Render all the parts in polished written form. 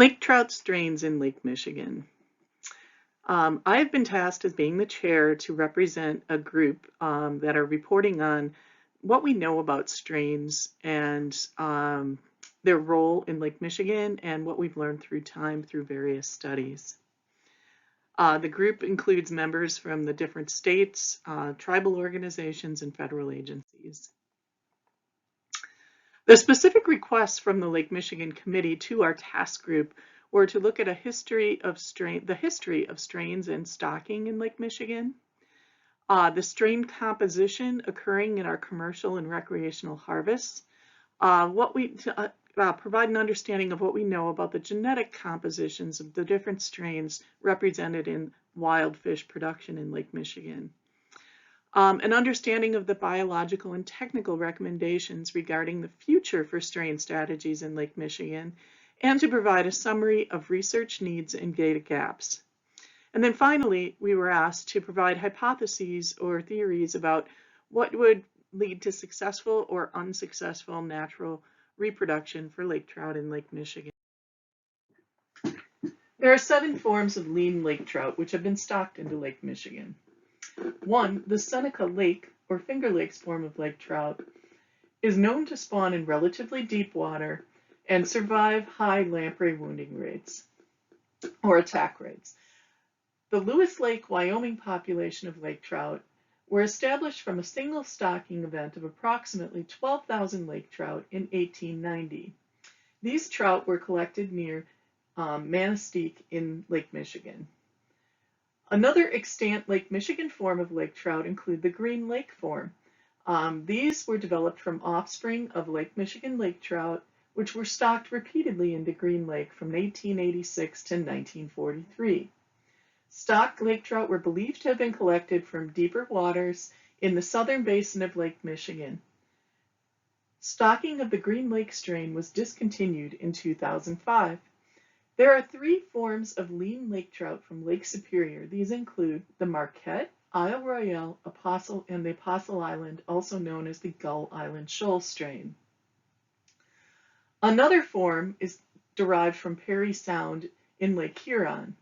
Lake trout strains in Lake Michigan. I have been tasked as being the chair to represent a group that are reporting on what we know about strains and their role in Lake Michigan and what we've learned through time through various studies. The group includes members from the different states, tribal organizations, and federal agencies. The specific requests from the Lake Michigan Committee to our task group were to look at the history of strains and stocking in Lake Michigan, the strain composition occurring in our commercial and recreational harvests, provide an understanding of what we know about the genetic compositions of the different strains represented in wild fish production in Lake Michigan. An understanding of the biological and technical recommendations regarding the future for strain strategies in Lake Michigan, and to provide a summary of research needs and data gaps. And then finally, we were asked to provide hypotheses or theories about what would lead to successful or unsuccessful natural reproduction for lake trout in Lake Michigan. There are 7 forms of lean lake trout which have been stocked into Lake Michigan. 1, the Seneca Lake or Finger Lakes form of lake trout is known to spawn in relatively deep water and survive high lamprey wounding rates or attack rates. The Lewis Lake, Wyoming population of lake trout were established from a single stocking event of approximately 12,000 lake trout in 1890. These trout were collected near Manistee in Lake Michigan. Another extant Lake Michigan form of lake trout include the Green Lake form. These were developed from offspring of Lake Michigan lake trout, which were stocked repeatedly into Green Lake from 1886 to 1943. Stocked lake trout were believed to have been collected from deeper waters in the southern basin of Lake Michigan. Stocking of the Green Lake strain was discontinued in 2005. There are 3 forms of lean lake trout from Lake Superior. These include the Marquette, Isle Royale, Apostle, and the Apostle Island, also known as the Gull Island Shoal strain. Another form is derived from Perry Sound in Lake Huron.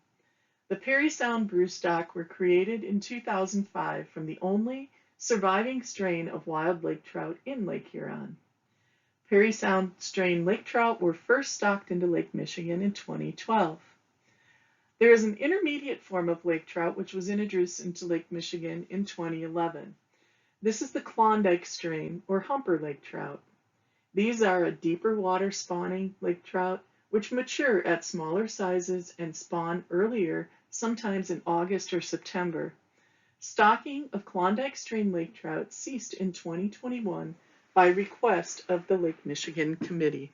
The Perry Sound broodstock were created in 2005 from the only surviving strain of wild lake trout in Lake Huron. Perry Sound strain lake trout were first stocked into Lake Michigan in 2012. There is an intermediate form of lake trout which was introduced into Lake Michigan in 2011. This is the Klondike strain or humper lake trout. These are a deeper water spawning lake trout which mature at smaller sizes and spawn earlier, sometimes in August or September. Stocking of Klondike strain lake trout ceased in 2021 by request of the Lake Michigan Committee.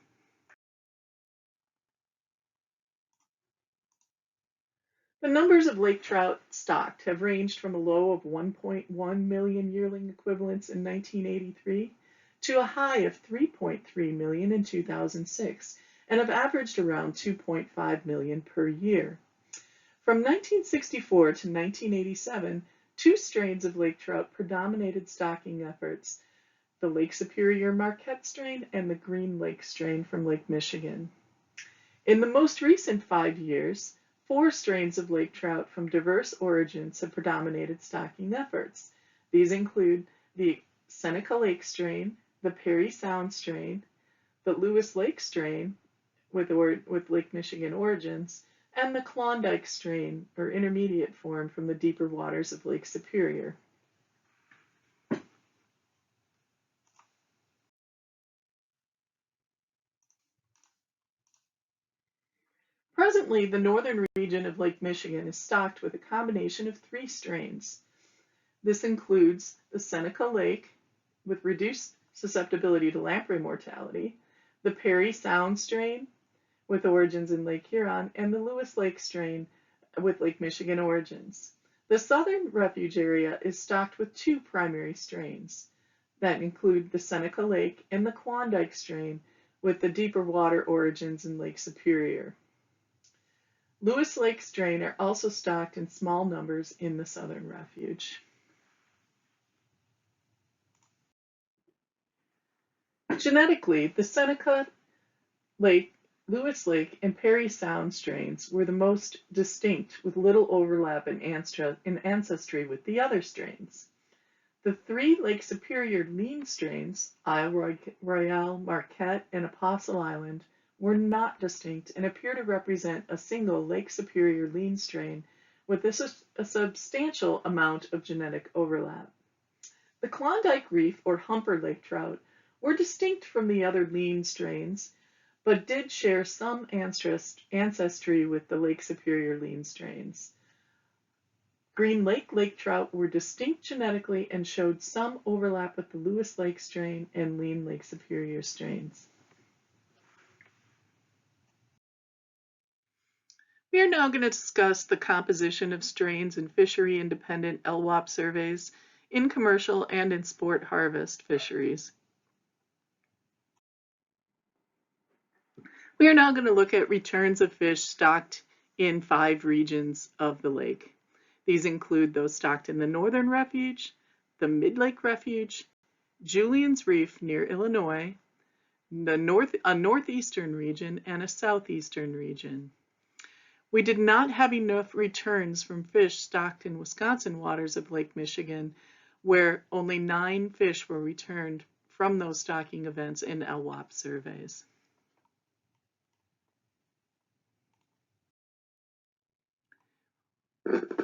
The numbers of lake trout stocked have ranged from a low of 1.1 million yearling equivalents in 1983 to a high of 3.3 million in 2006, and have averaged around 2.5 million per year. From 1964 to 1987, 2 strains of lake trout predominated stocking efforts, the Lake Superior Marquette strain and the Green Lake strain from Lake Michigan. In the most recent 5 years, 4 strains of lake trout from diverse origins have predominated stocking efforts. These include the Seneca Lake strain, the Perry Sound strain, the Lewis Lake strain with Lake Michigan origins, and the Klondike strain or intermediate form from the deeper waters of Lake Superior. Presently, the northern region of Lake Michigan is stocked with a combination of 3 strains. This includes the Seneca Lake with reduced susceptibility to lamprey mortality, the Perry Sound strain with origins in Lake Huron, and the Lewis Lake strain with Lake Michigan origins. The southern refuge area is stocked with 2 primary strains that include the Seneca Lake and the Klondike strain with the deeper water origins in Lake Superior. Lewis Lake strain are also stocked in small numbers in the southern refuge. Genetically, the Seneca Lake Lewis Lake and Perry Sound strains were the most distinct, with little overlap in ancestry with the other strains. The three Lake Superior lean strains, Isle Royale, Marquette, and Apostle Island, were not distinct and appear to represent a single Lake Superior lean strain with a substantial amount of genetic overlap. The Klondike Reef or Humper Lake trout were distinct from the other lean strains, but did share some ancestry with the Lake Superior lean strains. Green Lake trout were distinct genetically and showed some overlap with the Lewis Lake strain and lean Lake Superior strains. We are now going to discuss the composition of strains in fishery-independent LWOP surveys in commercial and in sport harvest fisheries. We are now going to look at returns of fish stocked in 5 regions of the lake. These include those stocked in the Northern Refuge, the Mid-Lake Refuge, Julian's Reef near Illinois, a northeastern region, and a southeastern region. We did not have enough returns from fish stocked in Wisconsin waters of Lake Michigan, where only 9 fish were returned from those stocking events in LWOP surveys.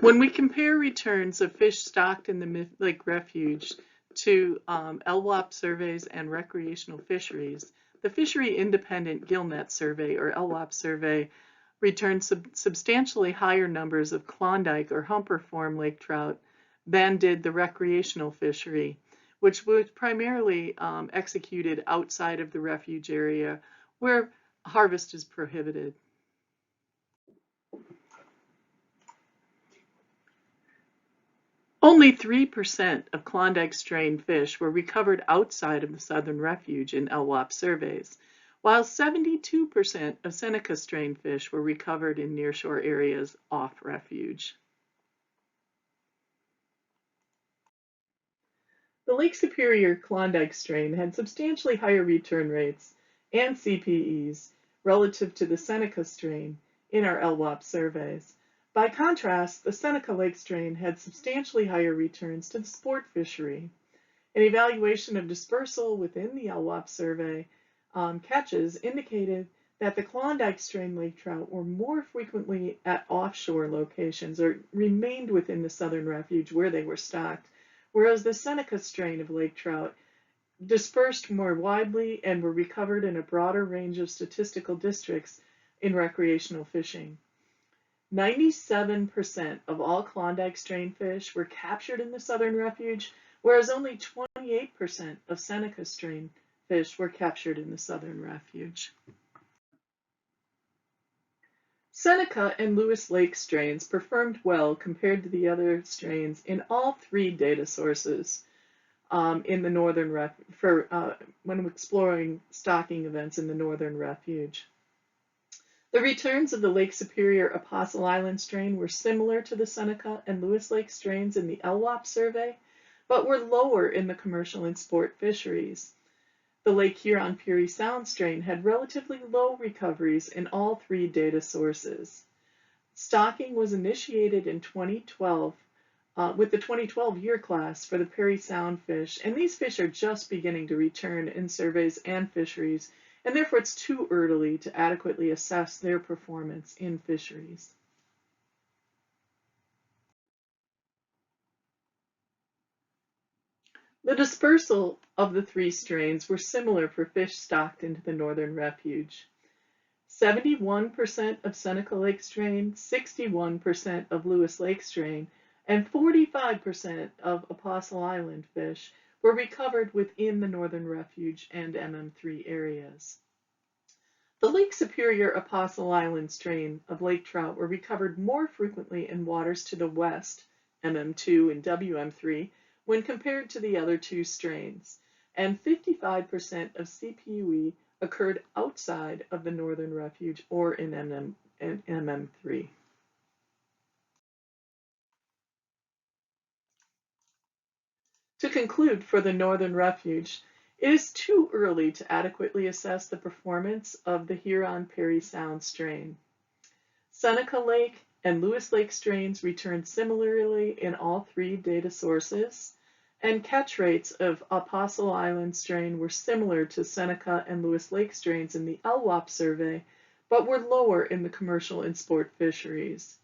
When we compare returns of fish stocked in the Mid-Lake Refuge to LWOP surveys and recreational fisheries, the Fishery Independent Gillnet Survey, or LWOP survey, returned substantially higher numbers of Klondike or Humper Form lake trout than did the recreational fishery, which was primarily executed outside of the refuge area where harvest is prohibited. Only 3% of Klondike strain fish were recovered outside of the Southern Refuge in LWOP surveys, while 72% of Seneca strain fish were recovered in nearshore areas off refuge. The Lake Superior Klondike strain had substantially higher return rates and CPEs relative to the Seneca strain in our LWOP surveys. By contrast, the Seneca Lake strain had substantially higher returns to the sport fishery. An evaluation of dispersal within the LWOP survey catches indicated that the Klondike strain lake trout were more frequently at offshore locations or remained within the Southern Refuge where they were stocked, whereas the Seneca strain of lake trout dispersed more widely and were recovered in a broader range of statistical districts in recreational fishing. 97% of all Klondike strain fish were captured in the Southern Refuge, whereas only 28% of Seneca strain fish were captured in the Southern Refuge. Seneca and Lewis Lake strains performed well compared to the other strains in all 3 data sources in the Northern when exploring stocking events in the Northern Refuge. The returns of the Lake Superior Apostle Island strain were similar to the Seneca and Lewis Lake strains in the LWOP survey, but were lower in the commercial and sport fisheries. The Lake Huron-Peary Sound strain had relatively low recoveries in all 3 data sources. Stocking was initiated in 2012 with the 2012 year class for the Peary Sound fish, and these fish are just beginning to return in surveys and fisheries, and therefore it's too early to adequately assess their performance in fisheries. The dispersal of the 3 strains were similar for fish stocked into the Northern Refuge. 71% of Seneca Lake strain, 61% of Lewis Lake strain, and 45% of Apostle Island fish were recovered within the Northern Refuge and MM3 areas. The Lake Superior Apostle Island strain of lake trout were recovered more frequently in waters to the west, MM2 and WM3, when compared to the other 2 strains, and 55% of CPUE occurred outside of the Northern Refuge or in MM3. To conclude, for the Northern Refuge, It is too early to adequately assess the performance of the Huron-Parry Sound strain. Seneca Lake and Lewis Lake strains returned similarly in all three data sources, and catch rates of Apostle Island strain were similar to Seneca and Lewis Lake strains in the LWAP survey, but were lower in the commercial and sport fisheries.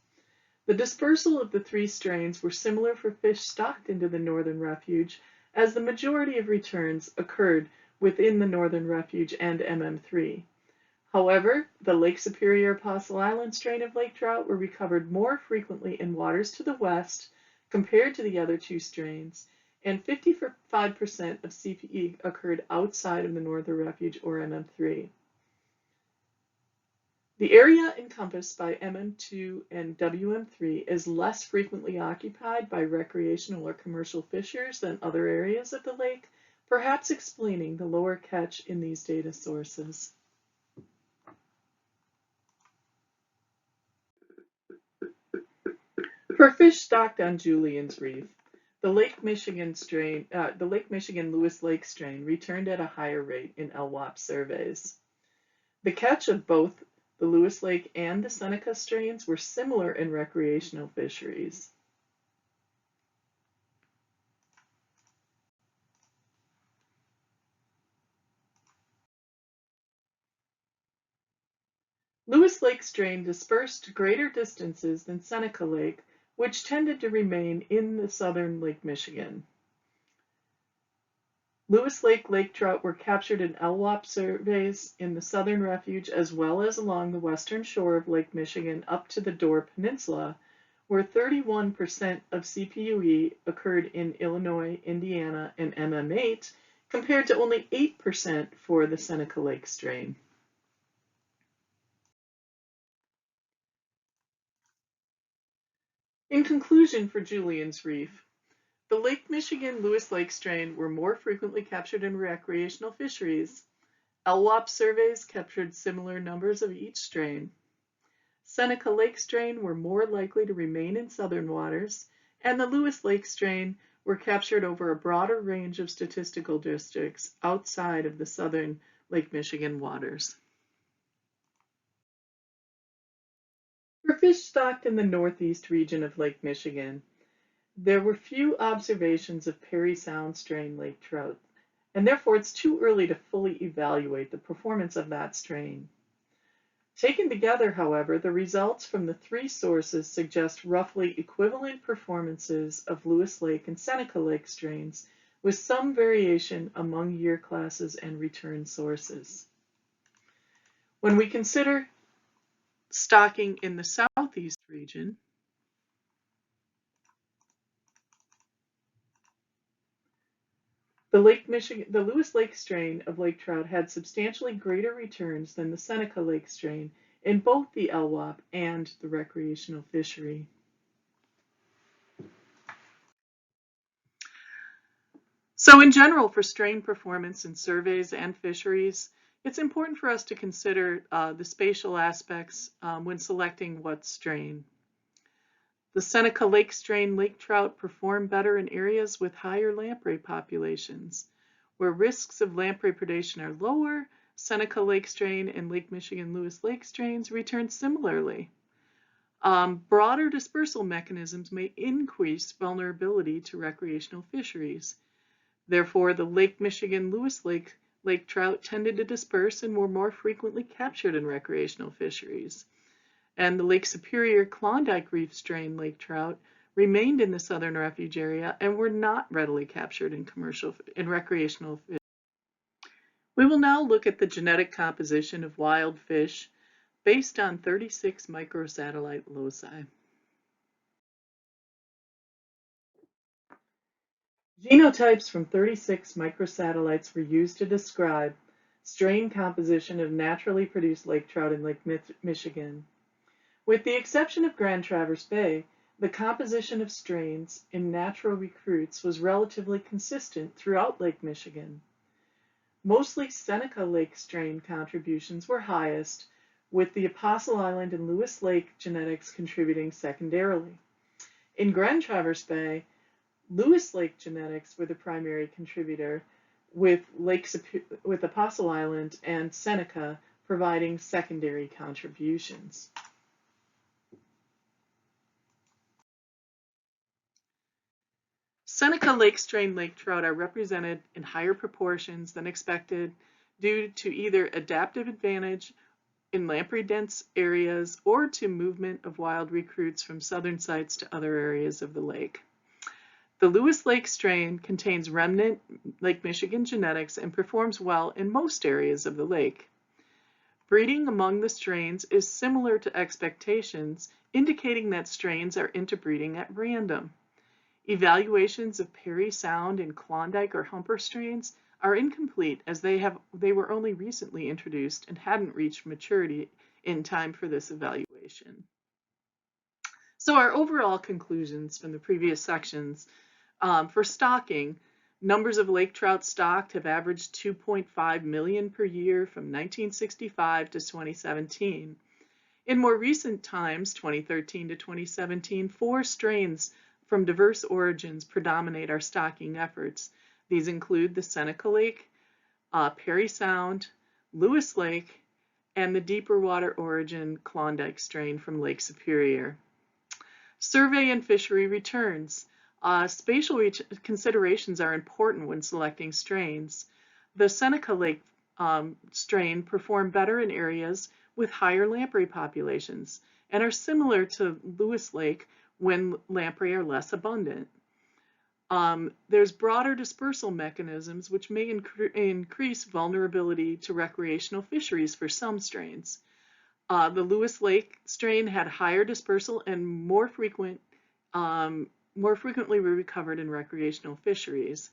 The dispersal of the three strains were similar for fish stocked into the Northern Refuge, as the majority of returns occurred within the Northern Refuge and MM3. However, the Lake Superior Apostle Island strain of lake trout were recovered more frequently in waters to the west compared to the other two strains, and 55% of CPE occurred outside of the Northern Refuge or MM3. The area encompassed by MM2 and WM3 is less frequently occupied by recreational or commercial fishers than other areas of the lake, perhaps explaining the lower catch in these data sources. For fish stocked on Julian's Reef, the Lake Michigan Lewis Lake strain returned at a higher rate in LWAP surveys. The catch of both the Lewis Lake and the Seneca strains were similar in recreational fisheries. Lewis Lake strain dispersed greater distances than Seneca Lake, which tended to remain in the southern Lake Michigan. Lewis Lake lake trout were captured in LWAP surveys in the Southern Refuge as well as along the western shore of Lake Michigan up to the Door Peninsula, where 31% of CPUE occurred in Illinois, Indiana, and MM8, compared to only 8% for the Seneca Lake strain. In conclusion for Julian's Reef, the Lake Michigan Lewis Lake strain were more frequently captured in recreational fisheries. LWAP surveys captured similar numbers of each strain. Seneca Lake strain were more likely to remain in southern waters, and the Lewis Lake strain were captured over a broader range of statistical districts outside of the southern Lake Michigan waters. For fish stocked in the northeast region of Lake Michigan, there were few observations of Parry Sound strain lake trout, and therefore it's too early to fully evaluate the performance of that strain. Taken together, however, the results from the three sources suggest roughly equivalent performances of Lewis Lake and Seneca Lake strains, with some variation among year classes and return sources. When we consider stocking in the southeast region, the Lewis Lake strain of lake trout had substantially greater returns than the Seneca Lake strain in both the LWAP and the recreational fishery. So in general, for strain performance in surveys and fisheries, it's important for us to consider the spatial aspects when selecting what strain. The Seneca Lake strain lake trout perform better in areas with higher lamprey populations. Where risks of lamprey predation are lower, Seneca Lake strain and Lake Michigan Lewis Lake strains return similarly. Broader dispersal mechanisms may increase vulnerability to recreational fisheries. Therefore, the Lake Michigan Lewis Lake trout tended to disperse and were more frequently captured in recreational fisheries. And the Lake Superior Klondike Reef strain lake trout remained in the Southern Refuge area and were not readily captured in recreational fish. We will now look at the genetic composition of wild fish based on 36 microsatellite loci. Genotypes from 36 microsatellites were used to describe strain composition of naturally produced lake trout in Lake Michigan. With the exception of Grand Traverse Bay, the composition of strains in natural recruits was relatively consistent throughout Lake Michigan. Mostly Seneca Lake strain contributions were highest, with the Apostle Island and Lewis Lake genetics contributing secondarily. In Grand Traverse Bay, Lewis Lake genetics were the primary contributor, with with Apostle Island and Seneca providing secondary contributions. Seneca lake strain lake trout are represented in higher proportions than expected due to either adaptive advantage in lamprey-dense areas or to movement of wild recruits from southern sites to other areas of the lake. The Lewis Lake strain contains remnant Lake Michigan genetics and performs well in most areas of the lake. Breeding among the strains is similar to expectations, indicating that strains are interbreeding at random. Evaluations of Perry Sound and Klondike or Humper strains are incomplete as they were only recently introduced and hadn't reached maturity in time for this evaluation. So our overall conclusions from the previous sections, for stocking, numbers of lake trout stocked have averaged 2.5 million per year from 1965 to 2017. In more recent times, 2013 to 2017, 4 strains from diverse origins predominate our stocking efforts. These include the Seneca Lake, Perry Sound, Lewis Lake, and the deeper water origin Klondike strain from Lake Superior. Survey and fishery returns. Spatial considerations are important when selecting strains. The Seneca Lake strain performed better in areas with higher lamprey populations and are similar to Lewis Lake when lamprey are less abundant. There's broader dispersal mechanisms which may increase vulnerability to recreational fisheries for some strains. The Lewis Lake strain had higher dispersal and more frequently were recovered in recreational fisheries,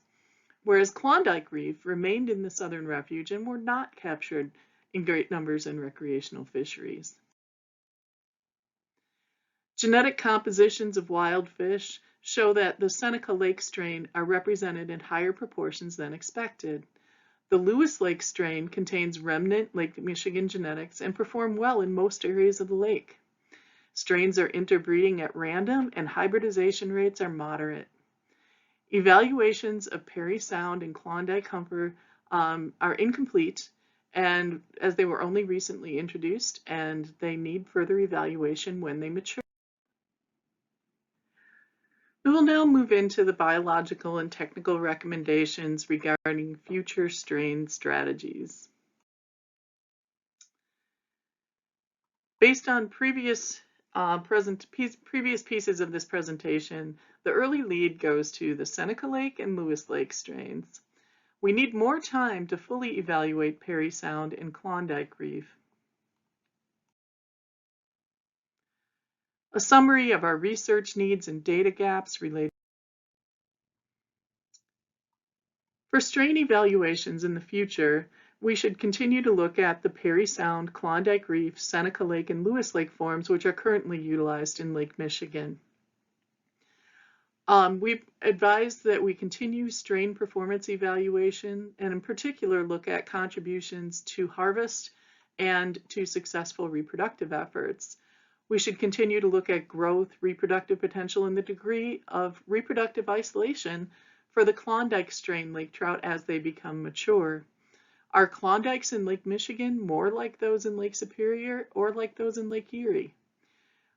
whereas Klondike reef remained in the southern refuge and were not captured in great numbers in recreational fisheries. Genetic compositions of wild fish show that the Seneca Lake strain are represented in higher proportions than expected. The Lewis Lake strain contains remnant Lake Michigan genetics and perform well in most areas of the lake. Strains are interbreeding at random and hybridization rates are moderate. Evaluations of Perry Sound and Klondike Humper are incomplete, and as they were only recently introduced, and they need further evaluation when they mature. We will now move into the biological and technical recommendations regarding future strain strategies. Based on previous pieces of this presentation, the early lead goes to the Seneca Lake and Lewis Lake strains. We need more time to fully evaluate Perry Sound and Klondike reef. A summary of our research needs and data gaps related. For strain evaluations in the future, we should continue to look at the Perry Sound, Klondike Reef, Seneca Lake, and Lewis Lake forms, which are currently utilized in Lake Michigan. We've advised that we continue strain performance evaluation, and in particular look at contributions to harvest and to successful reproductive efforts. We should continue to look at growth, reproductive potential, and the degree of reproductive isolation for the Klondike strain lake trout as they become mature. Are Klondikes in Lake Michigan more like those in Lake Superior or like those in Lake Erie?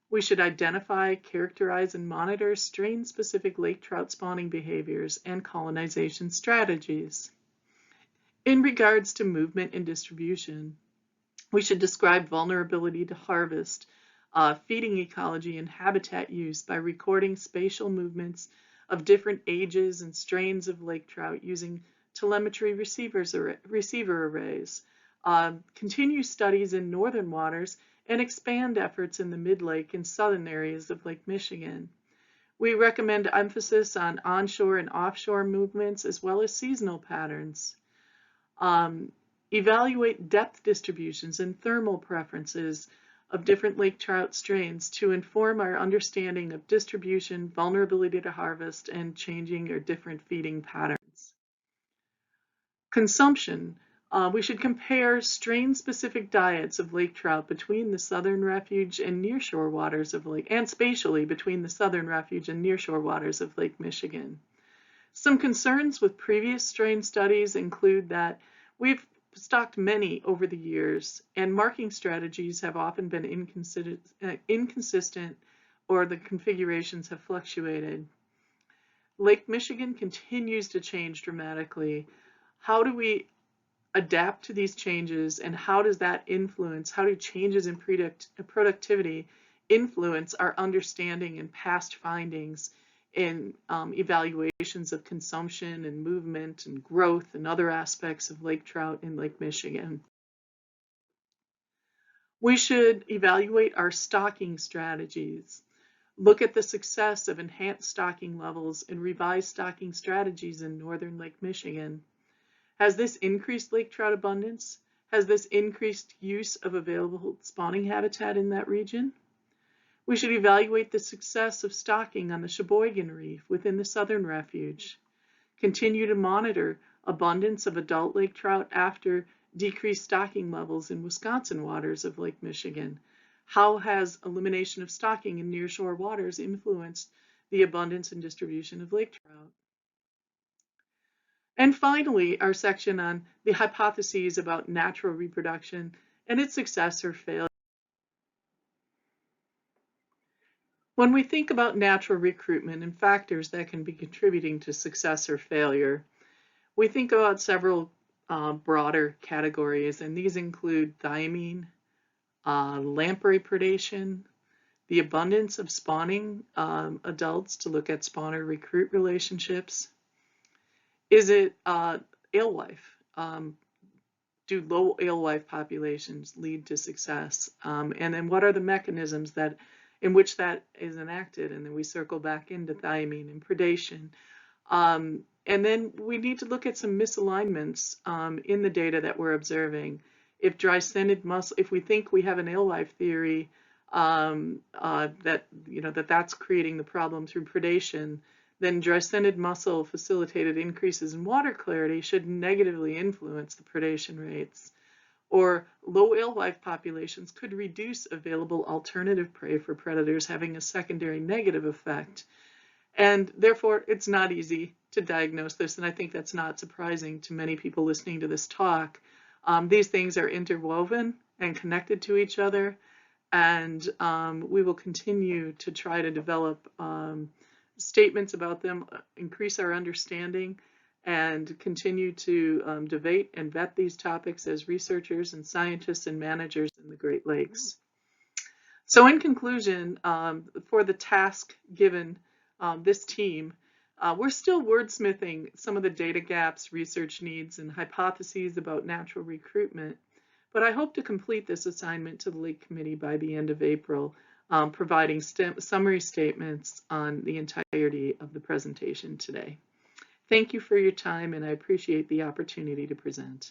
We should identify, characterize, and monitor strain-specific lake trout spawning behaviors and colonization strategies. In regards to movement and distribution, we should describe vulnerability to harvest, feeding ecology, and habitat use by recording spatial movements of different ages and strains of lake trout using telemetry receiver arrays, continue studies in northern waters, and expand efforts in the mid-lake and southern areas of Lake Michigan. We recommend emphasis on onshore and offshore movements as well as seasonal patterns. Evaluate depth distributions and thermal preferences of different lake trout strains to inform our understanding of distribution, vulnerability to harvest, and changing or different feeding patterns. Consumption. We should compare strain-specific diets of lake trout between the southern refuge and nearshore waters of Lake, and spatially between the southern refuge and nearshore waters of Lake Michigan. Some concerns with previous strain studies include that we've stocked many over the years, and marking strategies have often been inconsistent or the configurations have fluctuated. Lake Michigan continues to change dramatically. How do we adapt to these changes, and how does that influence, how do changes in productivity influence our understanding and past findings in evaluations of consumption and movement and growth and other aspects of lake trout in Lake Michigan? We should evaluate our stocking strategies, look at the success of enhanced stocking levels and revised stocking strategies in northern Lake Michigan. Has this increased lake trout abundance? Has this increased use of available spawning habitat in that region? We should evaluate the success of stocking on the Sheboygan Reef within the Southern Refuge. Continue to monitor abundance of adult lake trout after decreased stocking levels in Wisconsin waters of Lake Michigan. How has elimination of stocking in nearshore waters influenced the abundance and distribution of lake trout? And finally, our section on the hypotheses about natural reproduction and its success or failure. When we think about natural recruitment and factors that can be contributing to success or failure, we think about several broader categories, and these include thiamine, lamprey predation, the abundance of spawning adults to look at spawner-recruit relationships. Is it alewife? Do low alewife populations lead to success? And then what are the mechanisms in which that is enacted? And then we circle back into thiamine and predation. And then we need to look at some misalignments in the data that we're observing. If dry-scented mussel, if we think we have an alewife theory that's creating the problem through predation, then dry-scented mussel facilitated increases in water clarity should negatively influence the predation rates. Or low alewife populations could reduce available alternative prey for predators, having a secondary negative effect. And therefore, it's not easy to diagnose this, and I think that's not surprising to many people listening to this talk. These things are interwoven and connected to each other, and we will continue to try to develop statements about them, increase our understanding, and continue to debate and vet these topics as researchers and scientists and managers in the Great Lakes. So in conclusion, for the task given this team, we're still wordsmithing some of the data gaps, research needs, and hypotheses about natural recruitment, but I hope to complete this assignment to the Lake Committee by the end of April, providing summary statements on the entirety of the presentation today. Thank you for your time, and I appreciate the opportunity to present.